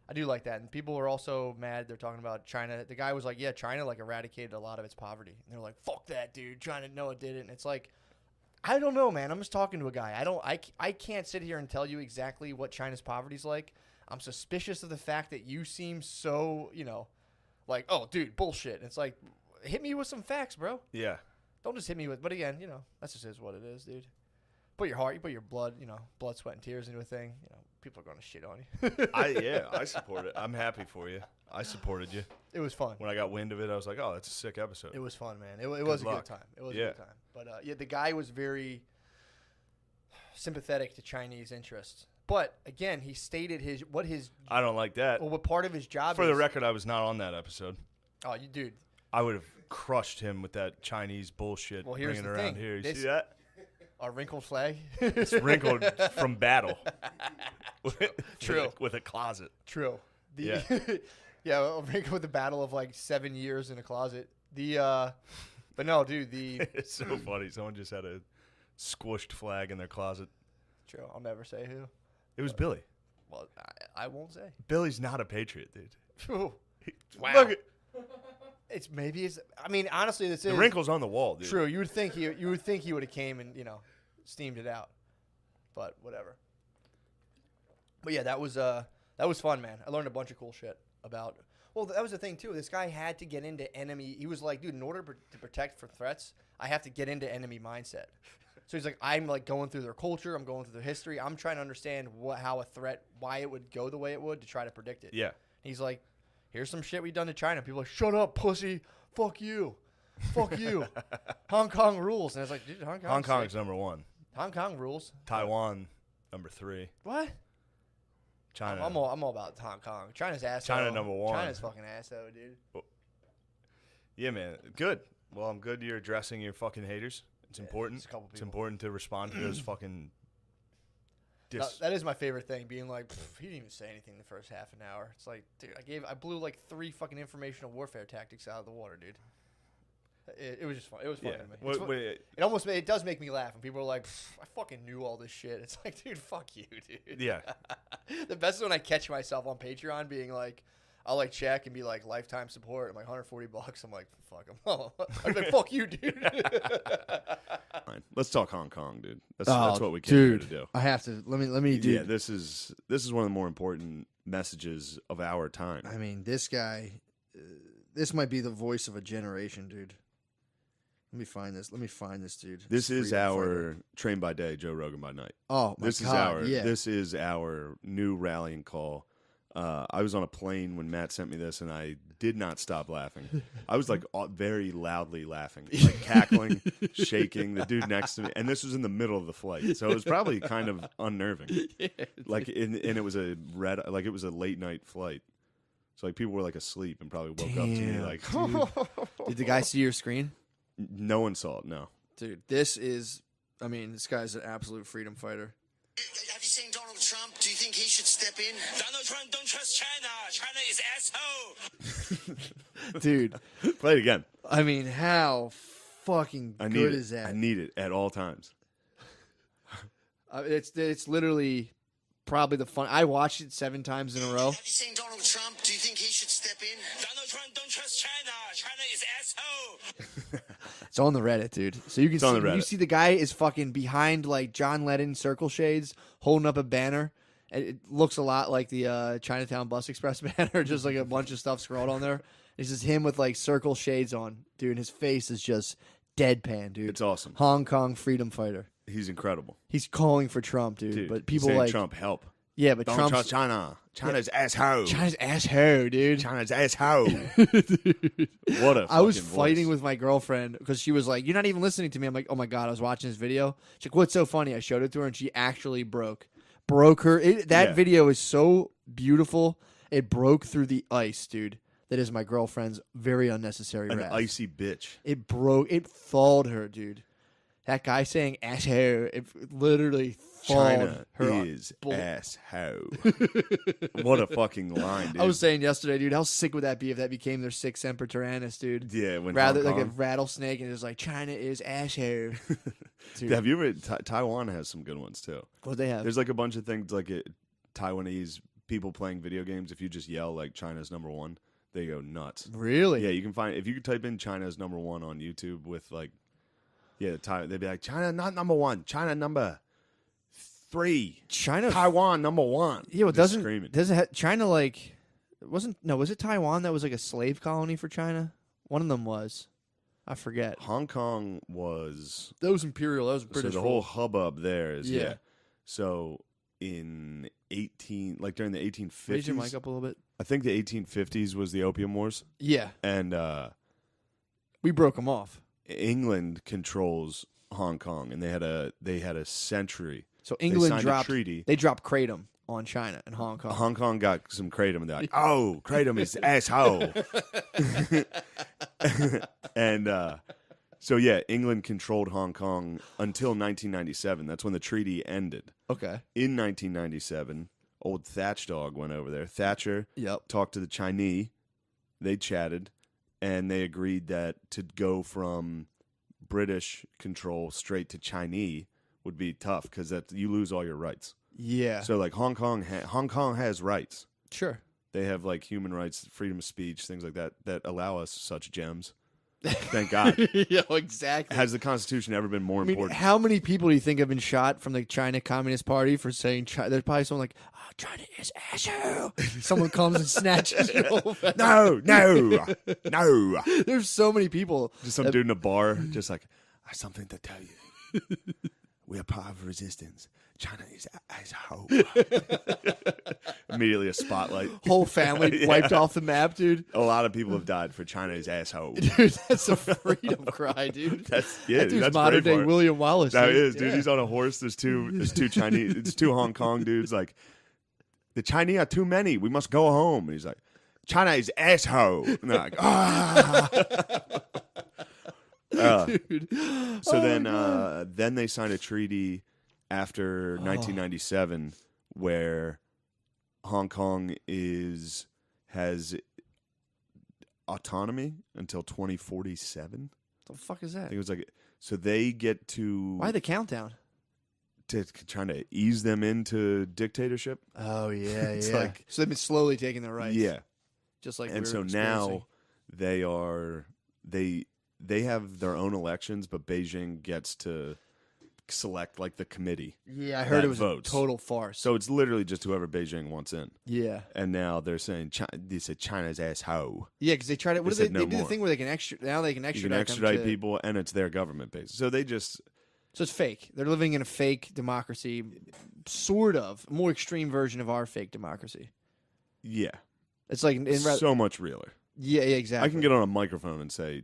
I do like that. And people are also mad. They're talking about China. The guy was like, yeah, China like eradicated a lot of its poverty. And they're like, fuck that, dude. China, no, it didn't. And it's like, I don't know, man. I'm just talking to a guy. I can't sit here and tell you exactly what China's poverty's like. I'm suspicious of the fact that you seem so, like, oh, dude, bullshit. And it's like, hit me with some facts, bro. Yeah. Don't just hit me with, but again, that's just is what it is, dude. Put your heart, you put your blood, blood, sweat, and tears into a thing. People are going to shit on you. I support it. I'm happy for you. I supported you. It was fun. When I got wind of it, I was like, oh, that's a sick episode. It was fun, man. It was a good time. It was a good time. But, the guy was very sympathetic to Chinese interests. But, again, he stated I don't like that. Well, what part of his job For the record, I was not on that episode. Oh, you dude. I would have crushed him with that Chinese bullshit bringing it around here. You see that? A wrinkled flag? It's wrinkled from battle. True. With a closet. True. Yeah, a wrinkled with a battle of like 7 years in a closet. But no, dude, It's so funny. Someone just had a squished flag in their closet. True. I'll never say who. It was Billy. Well, I won't say. Billy's not a patriot, dude. Wow. Look at, I mean, honestly, this is the wrinkles on the wall, dude. True. You would think he would have came and steamed it out, but whatever. But yeah, that was fun, man. I learned a bunch of cool shit about. Well, that was the thing too. This guy had to get into enemy. He was like, dude, in order to protect from threats, I have to get into enemy mindset. So he's like, I'm like going through their culture. I'm going through their history. I'm trying to understand how a threat, why it would go the way it would to try to predict it. Yeah. He's like, here's some shit we've done to China. People are like, shut up, pussy. Fuck you. Fuck you. Hong Kong rules. And it's like, dude, Hong Kong's number 1. Hong Kong rules. Taiwan, number 3. What? China. I'm all about Hong Kong. China's ass. China number 1. China's fucking ass though, dude. Yeah, man. Good. Well, I'm good you're addressing your fucking haters. It's important. It's important to respond to those fucking. That is my favorite thing. Being like, he didn't even say anything the first half an hour. It's like, dude, I blew like 3 fucking informational warfare tactics out of the water, dude. It was just fun. It was funny to me. It does make me laugh when people are like, I fucking knew all this shit. It's like, dude, fuck you, dude. Yeah. The best is when I catch myself on Patreon being like, I'll like check and be like lifetime support. I'm like $140. I'm like, fuck him. I'm like, fuck you, dude. Fine. Let's talk Hong Kong, dude. That's what we came here to do. I have to. Let me do. Yeah, this is one of the more important messages of our time. I mean, this guy, this might be the voice of a generation, dude. Let me find this dude. This is our Train by Day, Joe Rogan by night. Oh my God! This is our new rallying call. I was on a plane when Matt sent me this, and I did not stop laughing. I was like very loudly laughing, like cackling, shaking. The dude next to me, and this was in the middle of the flight, so it was probably kind of unnerving. Like, and it was a late night flight, so like people were like asleep and probably woke up to me like. Did the guy see your screen? No one saw it. No, dude. This guy's an absolute freedom fighter. Have you seen Donald Trump? Do you think he should step in? Donald Trump don't trust China. China is asshole. Dude. Play it again. I mean, how fucking good is that? I need it at all times. It's literally probably the fun. I watched it 7 times in a row. Have you seen Donald Trump? Do you think he should step in? Donald Trump don't trust China. China is asshole. It's on the Reddit, dude. So you can see, you see the guy is fucking behind like John Lennon circle shades, holding up a banner. It looks a lot like the Chinatown Bus Express banner, just like a bunch of stuff scrawled on there. It's just him with like circle shades on, dude. And his face is just deadpan, dude. It's awesome. Hong Kong freedom fighter. He's incredible. He's calling for Trump, dude. But people saying like Trump help. Yeah, but Don't trust China. China's asshole. China's asshole, dude. China's asshole. What a I was fucking fighting voice. with my girlfriend because she was like, "You're not even listening to me." I'm like, "Oh my God, I was watching this video." She's like, "What's so funny?" I showed it to her and she actually broke her. That video is so beautiful. It broke through the ice, dude. That is my girlfriend's very unnecessary An wrath. icy bitch. It thawed her, dude. That guy saying asshole, it literally thawed China her. is asshole. What a fucking line, dude. I was saying yesterday, dude, how sick would that be if that became their sixth Semper Tyrannis, dude? Yeah, when rather Hong like a Kong. rattlesnake and it's like China is asshole. Dude. Have you ever? Taiwan has some good ones too. What they have? There's like a bunch of things like Taiwanese people playing video games, if you just yell like China's number one, they go nuts. Really? Yeah, you can find if you could type in China's number one on YouTube with like, they'd be like China not number one, China number 3, Taiwan number 1. Yeah, well, Just screaming. doesn't China like was it Taiwan that was like a slave colony for China? One of them was. I forget. Hong Kong was That was imperial. That was British. So the whole hubbub there is Yeah. So in during the 1850s. Raise your mic up a little bit. I think the 1850s was the Opium Wars. Yeah. And We broke them off. England controls Hong Kong, and they had a century. So England signed dropped a treaty. They dropped kratom on China and Hong Kong. Hong Kong got some kratom, and they're like, "Oh, kratom is asshole." And so yeah, England controlled Hong Kong until 1997. That's when the treaty ended. Okay. In 1997, old Thatch Dog went over there. Thatcher talked to the Chinese. They chatted, and they agreed that to go from British control straight to Chinese would be tough because that you lose all your rights. Yeah. So like Hong Kong has rights. Sure. They have like human rights, freedom of speech, things like that allow us such gems. Thank God. Yeah, exactly. Has the Constitution ever been more important? How many people do you think have been shot from the China Communist Party for saying China? There's probably someone like, "Oh, China is asshole." Someone comes and snatches your whole family. No. There's so many people. Just some dude in a bar, just like, "I have something to tell you. We are part of resistance. China is asshole." Immediately a spotlight. Whole family wiped off the map, dude. A lot of people have died for China is asshole. Dude, that's a freedom cry, dude. That dude's dude's modern day Braveheart. William Wallace. That dude. is, dude. Yeah. He's on a horse. There's two Chinese. It's 2 Hong Kong dudes. Like, the Chinese are too many. We must go home. And he's like, China is asshole. And they're like, ah. Dude. So then they signed a treaty after 1997 where Hong Kong has autonomy until 2047. The fuck is I that? think it was like, so they get to Why the countdown? to trying to ease them into dictatorship. Oh yeah, It's yeah. like- So they've been slowly taking their rights. Yeah, just like and we're so experiencing. now they have their own elections, but Beijing gets to select like the committee. Yeah, I heard that it was votes. a total farce. So it's literally just whoever Beijing wants in. Yeah, And now they're saying they said China's asshole. yeah, because they try to. What They do said they no do? The more. thing where they can extradite. Now they can You extradite. can extradite them to, people, and it's their government base. So they just So it's fake. They're living in a fake democracy, sort of a more extreme version of our fake democracy. yeah, It's like so much realer. yeah, exactly. I can get on a microphone and say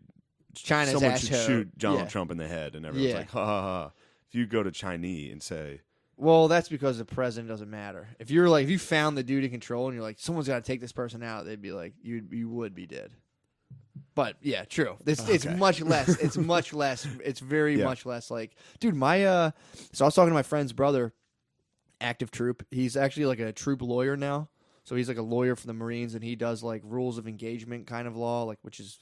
China's someone should asshole. shoot Donald Yeah. Trump in the head, and everyone's Yeah. like, ha ha ha. If you go to Chinese and say, Well, that's because the president doesn't matter. If you found the dude in control and you're like, someone's got to take this person out, they'd be like, you would be dead. But yeah, true. It's Okay. much less. It's much less. It's very Yeah. much less. Like, dude, my so I was talking to my friend's brother, active troop. He's actually like a troop lawyer now. So he's like a lawyer for the Marines, and he does like rules of engagement kind of law, like which is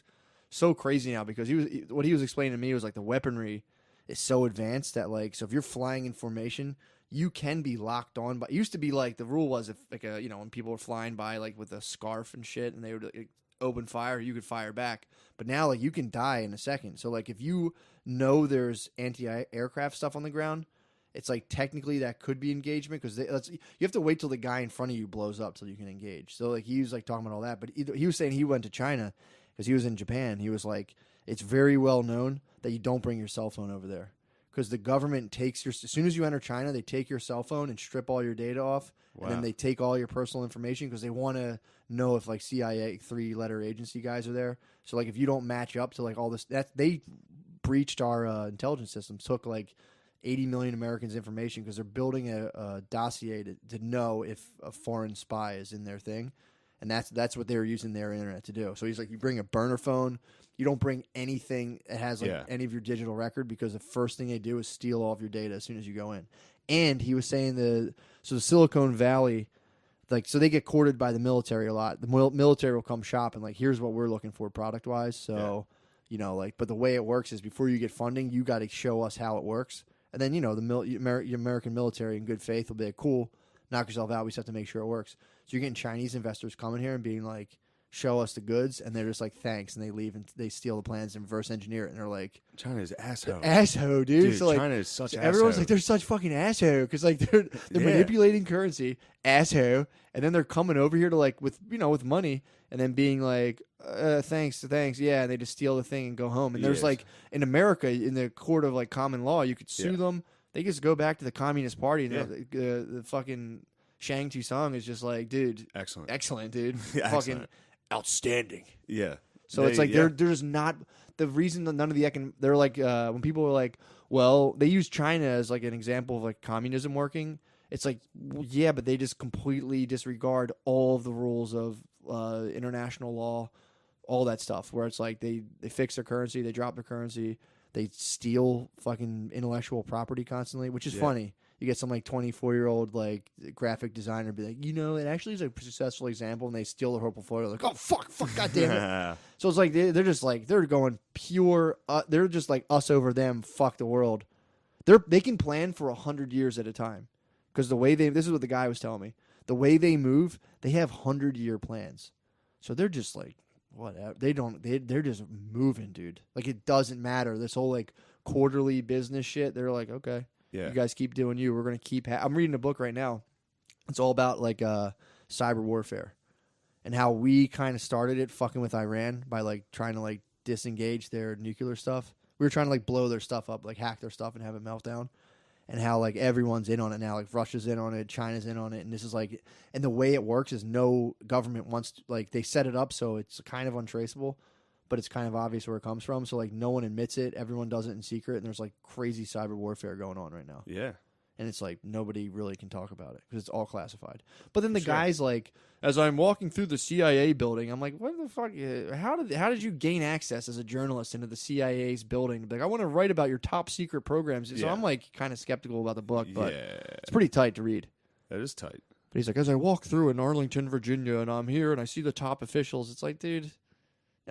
so crazy now because what he was explaining to me was like the weaponry is so advanced that like so if you're flying in formation, you can be locked on. But it used to be like the rule was if like when people were flying by like with a scarf and shit, and they would like, open fire, you could fire back. But now like you can die in a second. So like if you know there's anti-aircraft stuff on the ground, it's like technically that could be engagement because you have to wait till the guy in front of you blows up till you can engage. So like he was like talking about all that, but he was saying he went to China because he was in Japan. He was like, it's very well known that you don't bring your cell phone over there because the government takes as soon as you enter China, they take your cell phone and strip all your data off, and then they take all your personal information because they want to know if like CIA 3-letter agency guys are there. So like if you don't match up to like all this, they breached our intelligence system, took like 80 million Americans' information because they're building a dossier to know if a foreign spy is in their thing. And that's what they were using their internet to do. So he's like, you bring a burner phone. You don't bring anything that has like any of your digital record because the first thing they do is steal all of your data as soon as you go in. And he was saying the Silicon Valley, like, so they get courted by the military a lot. The military will come shop and like, here's what we're looking for product wise. So, like, but the way it works is before you get funding, you got to show us how it works. And then, the American military in good faith will be like, cool. knock yourself out. We just have to make sure it works. So you're getting Chinese investors coming here and being like, show us the goods, and they're just like, thanks, and they leave and they steal the plans and reverse engineer it, and they're like, China's asshole. Asshole, dude. So like, China is such asshole. everyone's like, they're such fucking asshole because like they're manipulating currency, asshole, and then they're coming over here to like with money, and then being like, thanks, yeah, and they just steal the thing and go home. And there's like in America, in the court of like common law, you could sue them. They just go back to the Communist Party, and the fucking Shang Tsung is just like, dude, excellent, dude, fucking outstanding. Yeah. So it's like they're just not the reason that none of the they're like when people were like, well, they use China as like an example of like communism working. It's like, yeah, but they just completely disregard all of the rules of international law, all that stuff. Where it's like they fix their currency, they drop their currency, they steal fucking intellectual property constantly, which is funny. You get some like 24-year-old like graphic designer be like, it actually is a successful example, and they steal their whole portfolio. Like, oh fuck, goddamn it. So it's like they're just like they're going pure. They're just like us over them. Fuck the world. They can plan for 100 years at a time because the way this is what the guy was telling me. The way they move, they have 100-year plans. So they're just like whatever. They're just moving, dude. Like it doesn't matter. This whole like quarterly business shit. They're like, okay. Yeah. You guys keep doing you. We're going to keep... I'm reading a book right now. It's all about, like, cyber warfare and how we kind of started it fucking with Iran by, like, trying to, like, disengage their nuclear stuff. We were trying to, like, blow their stuff up, like, hack their stuff and have it melt down. And how, like, everyone's in on it now. Like, Russia's in on it. China's in on it. And this is, like... And the way it works is no government wants... Like, they set it up so it's kind of untraceable, but it's kind of obvious where it comes from. So, like, no one admits it. Everyone does it in secret. And there's, like, crazy cyber warfare going on right now. Yeah. And it's, like, nobody really can talk about it because it's all classified. But then the guy's like, as I'm walking through the CIA building, I'm like, what the fuck? How did you gain access as a journalist into the CIA's building? Like, I want to write about your top secret programs. So I'm, like, kind of skeptical about the book. But it's pretty tight to read. That is tight. But he's like, as I walk through in Arlington, Virginia, and I'm here and I see the top officials, it's like, dude...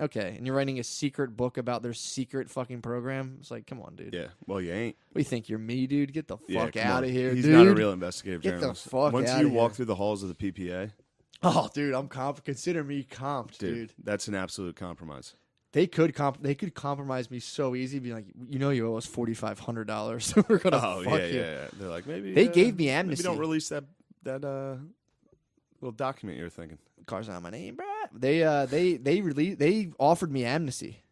Okay, and you're writing a secret book about their secret fucking program? It's like, come on, dude. Yeah, well, you ain't. What do you think, you're me, dude? Get the fuck out of here, He's dude. not a real investigative journalist. Get the fuck Once out you of walk here. through the halls of the PPA... Oh, dude, I'm consider me comped, dude. That's an absolute compromise. They could compromise me so easy, be like, you owe us $4,500. We're gonna fuck you. Yeah. They're like, maybe they gave me amnesty. Maybe don't release that little document you're thinking. Car's not my name, bro. They offered me amnesty.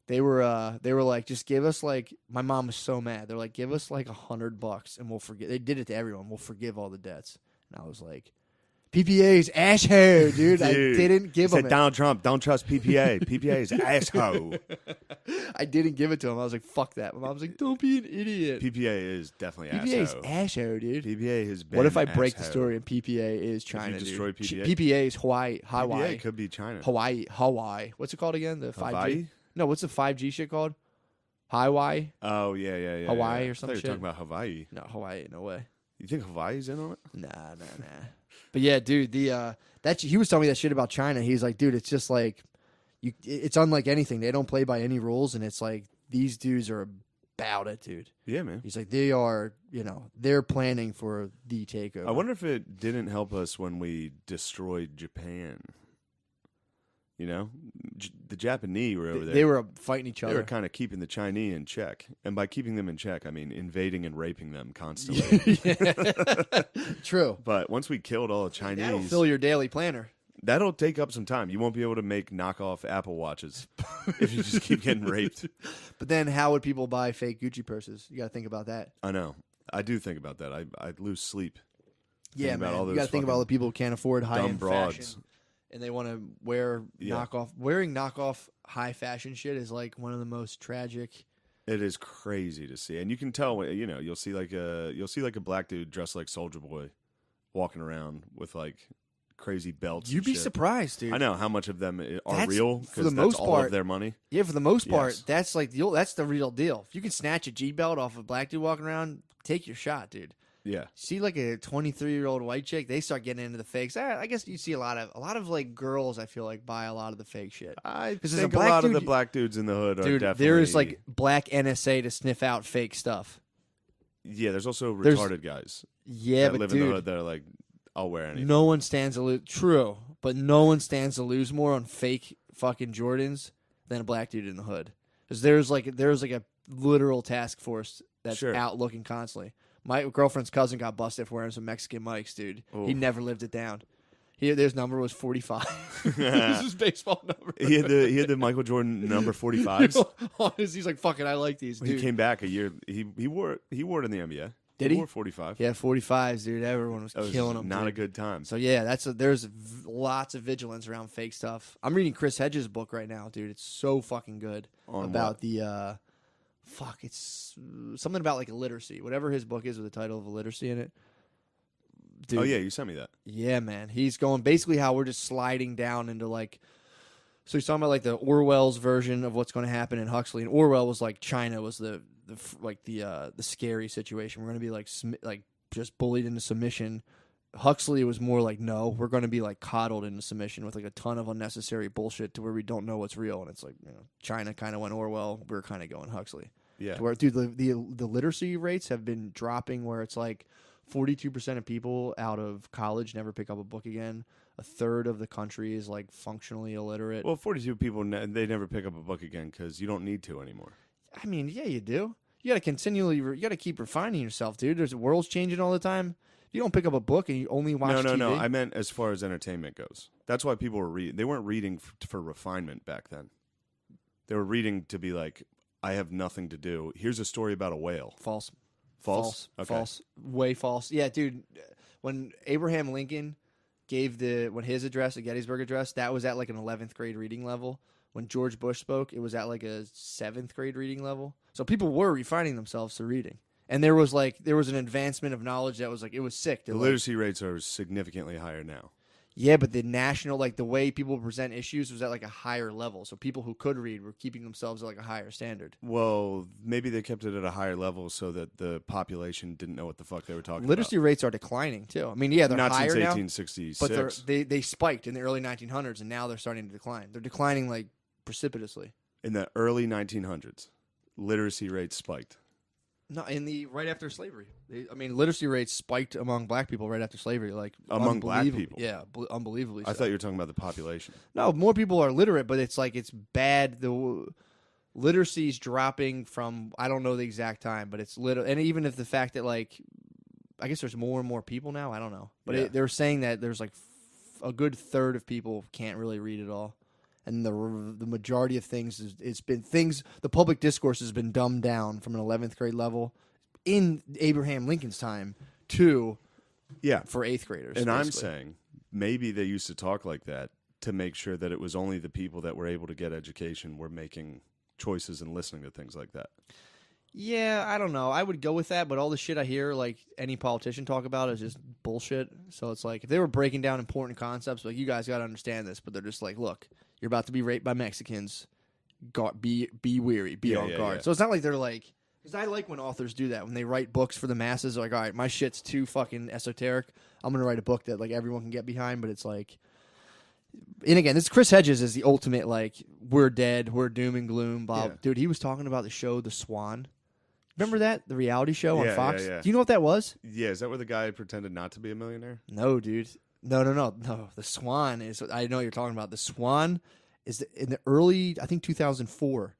They were like, just give us like, my mom was so mad. They're like, give us like $100 and we'll forgive. They did it to everyone. We'll forgive all the debts. And I was like, PPA's asshole, dude. I didn't give him it. Donald Trump, don't trust PPA. PPA is asshole. I didn't give it to him. I was like, fuck that. My mom's like, don't be an idiot. PPA is definitely PPA's asshole. asshole, dude. PPA has been What if I break the asshole. story and PPA is China, If you destroy dude? PPA? PPA is Hawaii. PPA could be China. Hawaii. What's it called again? The 5G? Hawaii? No, what's the 5G shit called? Hawaii? Oh, yeah. Hawaii or some I thought shit? you were talking about Hawaii. No, Hawaii, no way. You think Hawaii's in on it? Nah. But yeah, dude, he was telling me that shit about China. He's like, dude, it's just like it's unlike anything. They don't play by any rules, and it's like these dudes are about it, dude. Yeah, man. He's like, they are, they're planning for the takeover. I wonder if it didn't help us when we destroyed Japan. The Japanese were over there. They were fighting each They other. were kind of keeping the Chinese in check. And by keeping them in check, I mean invading and raping them constantly. True. But once we killed all the Chinese... That'll fill your daily planner. That'll take up some time. You won't be able to make knockoff Apple Watches if you just keep getting raped. But then how would people buy fake Gucci purses? You got to think about that. I know. I do think about that. I lose sleep. Yeah, about man. all You those got to think about all the people who can't afford high-end broads. fashion. And they want to wear knockoff. Wearing knockoff high fashion shit is like one of the most tragic. It is crazy to see, and you can tell. You'll see like a black dude dressed like Soulja Boy, walking around with like crazy belts. You'd and be shit. surprised, dude. I know how much of them are That's- real for the because most that's all part- of their money. Yeah, for the most part, Yes. that's like that's the real deal. If you can snatch a G belt off a black dude walking around, take your shot, dude. Yeah, See, like a 23-year-old white chick, they start getting into the fakes. I guess you see a lot of like girls. I feel like buy a lot of the fake shit. I there's a think a black lot of dude- the black dudes in the hood are Dude, definitely. there is like black NSA to sniff out fake stuff. Yeah, there's also There's- retarded guys Yeah, that but live in the dude, hood that are like, I'll wear anything. no one stands to lose. True, but no one stands to lose more on fake fucking Jordans than a black dude in the hood. Because there's like a literal task force that's Sure. out looking constantly. My girlfriend's cousin got busted for wearing some Mexican mics, dude. Oh. He never lived it down. His number was 45. This is his baseball number. He had the Michael Jordan number 45s. He's like, fuck it, I like these, dude. He came back a year. He wore it in the NBA. Did he? Wore 45. Yeah, 45s, dude. Everyone was That was killing them. not dude. a good time. So yeah, there's lots of vigilance around fake stuff. I'm reading Chris Hedges' book right now, dude. It's so fucking good On about what? the it's something about like illiteracy, whatever his book is with the title of illiteracy in it. Dude, Oh yeah, you sent me that. yeah, man. He's going basically how we're just sliding down into like. So he's talking about like the Orwell's version of what's going to happen in Huxley, and Orwell was like China was the scary situation. We're going to be like just bullied into submission. Huxley was more like, no, we're going to be like coddled into submission with like a ton of unnecessary bullshit to where we don't know what's real. And it's like, China kind of went Orwell. We're kind of going Huxley. Yeah. To where, dude, the literacy rates have been dropping where it's like 42% of people out of college never pick up a book again. A third of the country is like functionally illiterate. Well, 42 people they never pick up a book again because you don't need to anymore. I mean, yeah, you do. You got to continually, you got to keep refining yourself, dude. The world's changing all the time. You don't pick up a book and you only watch TV. No. I meant as far as entertainment goes. That's why people were reading. They weren't reading for refinement back then. They were reading to be like, I have nothing to do. Here's a story about a whale. False. False? Okay. False. Way false. Yeah, dude. When Abraham Lincoln gave his address, the Gettysburg Address, that was at like an 11th grade reading level. When George Bush spoke, it was at like a 7th grade reading level. So people were refining themselves to reading. And there was an advancement of knowledge that was like, it was sick. The literacy rates are significantly higher now. Yeah, but the national, like the way people present issues was at like a higher level. So people who could read were keeping themselves at like a higher standard. Well, maybe they kept it at a higher level so that the population didn't know what the fuck they were talking Literacy rates are declining too. I mean, yeah, they're about. Not higher since now, 1866. but they spiked in the early 1900s, and now they're starting to decline. They're declining like precipitously. In the early 1900s, literacy rates spiked. No, right after slavery. Literacy rates spiked among black people right after slavery. Like Among black people? Yeah, unbelievably. I so. thought you were talking about the population. No, more people are literate, but it's like it's bad. The literacy's dropping from I don't know the exact time, but it's and even if the fact that like I guess there's more and more people now. I don't know, but Yeah. they're saying that there's like a good third of people can't really read at all. And the majority of things the public discourse has been dumbed down from an 11th grade level in Abraham Lincoln's time to for 8th graders. And I'm basically. saying maybe they used to talk like that to make sure that it was only the people that were able to get education were making choices and listening to things like that. Yeah, I don't know. I would go with that, but all the shit I hear, like any politician talk about, is just bullshit. So it's like if they were breaking down important concepts, like you guys got to understand this, but they're just like, look, you're about to be raped by Mexicans. Be weary, be on guard. Yeah. So it's not like they're like, because I like when authors do that when they write books for the masses. They're like, all right, my shit's too fucking esoteric. I'm gonna write a book that like everyone can get behind, but it's like. And again, this Chris Hedges is the ultimate like we're dead, we're doom and gloom. Bob, Yeah. dude, he was talking about the show The Swan. Remember that the reality show on Yeah, Fox? yeah. Do you know what that was? Yeah, is that where the guy pretended not to be a millionaire? No, dude. No. The Swan is. I know what you're talking about. The Swan is in the early, I think 2004.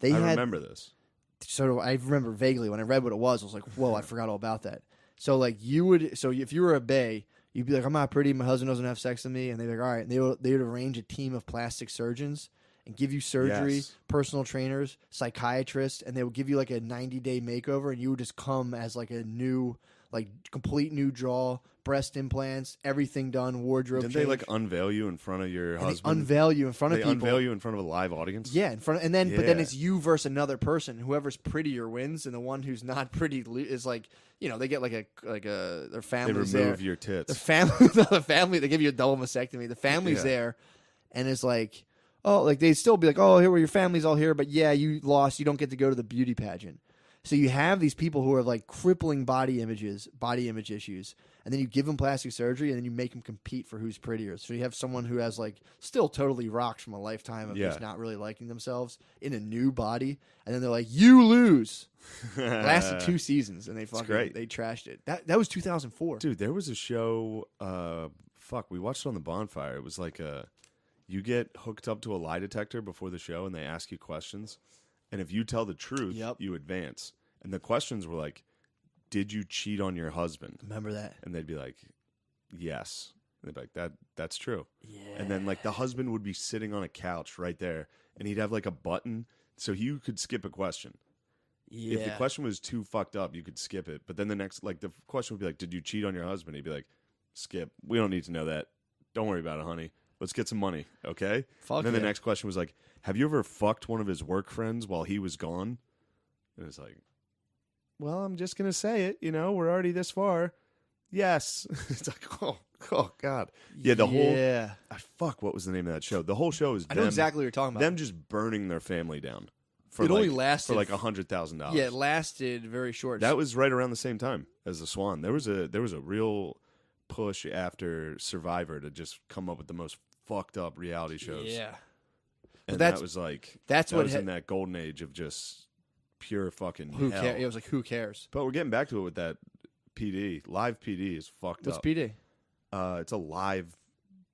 I remember this. So I remember vaguely when I read what it was. I was like, whoa, I forgot all about that. So like if you were a bae, you'd be like, I'm not pretty. My husband doesn't have sex with me, and they'd be like, all right. And they would arrange a team of plastic surgeons and give you surgery, Yes. personal trainers, psychiatrists, and they would give you like a 90-day makeover, and you would just come as like a new, like complete new jaw, breast implants, everything done, wardrobe. Didn't they like unveil you in front of your and husband? they unveil you in front of They people. unveil you in front of a live audience? Yeah, in front, and then but then Yeah. it's you versus another person. Whoever's prettier wins, and the one who's not pretty is like they get like a their They family's there. remove your The tits. family they give you a double mastectomy. The family's Yeah. there, and it's like they still be like, oh, here where your family's all here, but yeah, you lost. You don't get to go to the beauty pageant. So you have these people who have like crippling body image issues, and then you give them plastic surgery, and then you make them compete for who's prettier. So you have someone who has like still totally rocks from a lifetime of just not really liking themselves in a new body, and then they're like, "You lose." Lasted 2 seasons, and they trashed it. That was 2004. Dude, there was a show. We watched it on the bonfire. It was like you get hooked up to a lie detector before the show, and they ask you questions. And if you tell the truth, you advance. And the questions were like, did you cheat on your husband? Remember that? And they'd be like, yes. And they'd be like, that's true. Yeah. And then like the husband would be sitting on a couch right there, and he'd have like a button so you could skip a question. Yeah. If the question was too fucked up, you could skip it. But then the next, like the question would be like, did you cheat on your husband? He'd be like, skip. We don't need to know that. Don't worry about it, honey. Let's get some money, okay? And then the next question was like, have you ever fucked one of his work friends while he was gone? And it's like, well, I'm just going to say it. You know, we're already this far. Yes. It's like, oh God. Yeah, the whole, what was the name of that show? The whole show is I know exactly what you're talking about. Them just burning their family down. It only lasted for like $100,000. Yeah, it lasted very short. That was right around the same time as The Swan. There was a real push after Survivor to just come up with the most fucked up reality shows. Yeah. And that was like that was in that golden age of just pure fucking who hell. It was like, who cares? But we're getting back to it with that PD. Live PD is fucked What's up. What's PD? It's a live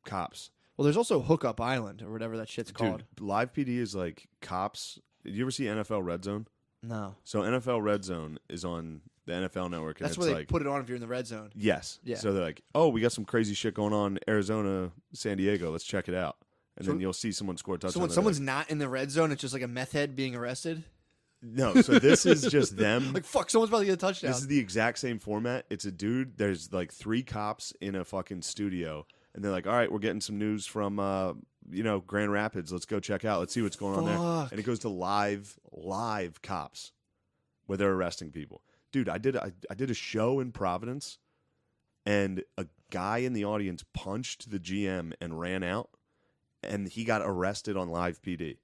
cops. Well, there's also Hookup Island or whatever that shit's called. Live PD is like cops. Did you ever see NFL Red Zone? No. So NFL Red Zone is on the NFL Network. And that's where they put it on if you're in the red zone. Yes. Yeah. So they're like, oh, we got some crazy shit going on Arizona, San Diego. Let's check it out. And then you'll see someone score a touchdown. So when someone's not in the red zone, it's just like a meth head being arrested? No. So this is just them. Like, fuck, someone's about to get a touchdown. This is the exact same format. It's a dude. There's like 3 cops in a fucking studio. And they're like, all right, we're getting some news from, Grand Rapids. Let's go check out. Let's see what's going on there. And it goes to live cops where they're arresting people. Dude, I did a show in Providence, and a guy in the audience punched the GM and ran out, and he got arrested on live PD.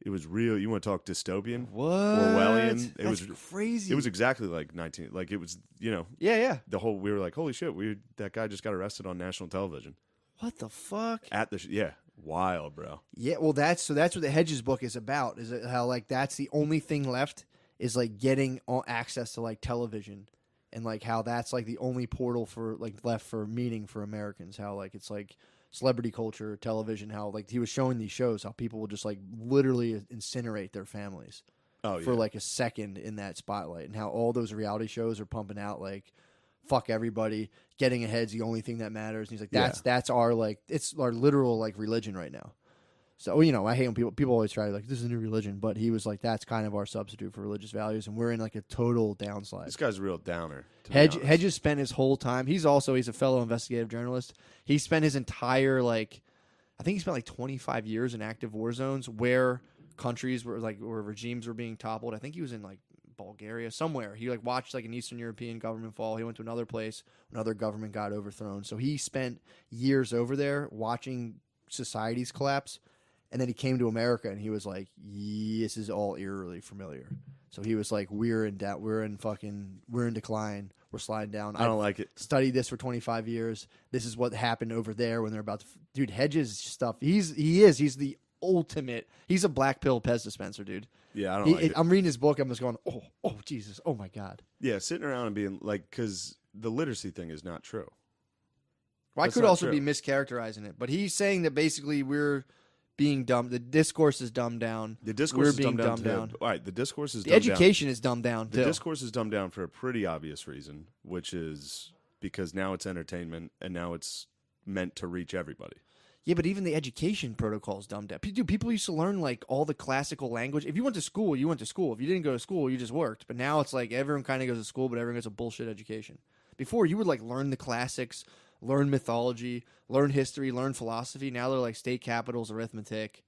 It was real. You want to talk dystopian? What? Orwellian? That's crazy. It was exactly like 19. Like it was, Yeah. The whole. We were like, holy shit! That guy just got arrested on national television. What the fuck? At the wild, bro. Yeah, well, that's what the Hedges book is about. Is it how like that's the only thing left is like getting access to like television, and like how that's like the only portal for like left for meaning for Americans. How like it's like celebrity culture, television. How like he was showing these shows, how people will just like literally incinerate their families for like a second in that spotlight, and how all those reality shows are pumping out like fuck everybody, getting ahead's the only thing that matters. And he's like, that's our like it's our literal like religion right now. So, I hate when people always try to like, this is a new religion, but he was like, that's kind of our substitute for religious values, and we're in like a total downslide. This guy's a real downer. Hedges spent his whole time. He's a fellow investigative journalist. He spent his entire I think he spent like 25 years in active war zones where countries were like, where regimes were being toppled. I think he was in like Bulgaria, somewhere. He like watched like an Eastern European government fall. He went to another place, another government got overthrown. So he spent years over there watching societies collapse. And then he came to America, and he was like, "This is all eerily familiar." So he was like, "We're in decline. We're sliding down. I don't like it. Studied this for 25 years. This is what happened over there when they're about to." Dude, Hedges stuff. He's the ultimate. He's a black pill Pez dispenser, dude. Yeah, I don't like it. I'm reading his book. I'm just going, oh Jesus, oh my God. Yeah, sitting around and being like, because the literacy thing is not true. Well, I could also be mischaracterizing it, but he's saying that basically we're being dumb. The discourse is dumbed down. The discourse is dumbed down. All right, the discourse is dumbed down. The education is dumbed down, too. The discourse is dumbed down for a pretty obvious reason, which is because now it's entertainment, and now it's meant to reach everybody. Yeah, but even the education protocol is dumbed down. Dude, people used to learn, like, all the classical language. If you went to school, you went to school. If you didn't go to school, you just worked. But now it's like everyone kind of goes to school, but everyone gets a bullshit education. Before, you would, like, learn the classics, learn mythology, learn history, learn philosophy. Now they're like state capitals, arithmetic.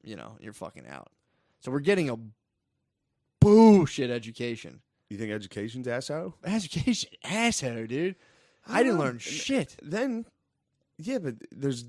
You're fucking out. So we're getting a bullshit education. You think education's asshole? Education, asshole, dude. I didn't learn shit. Then, yeah, but there's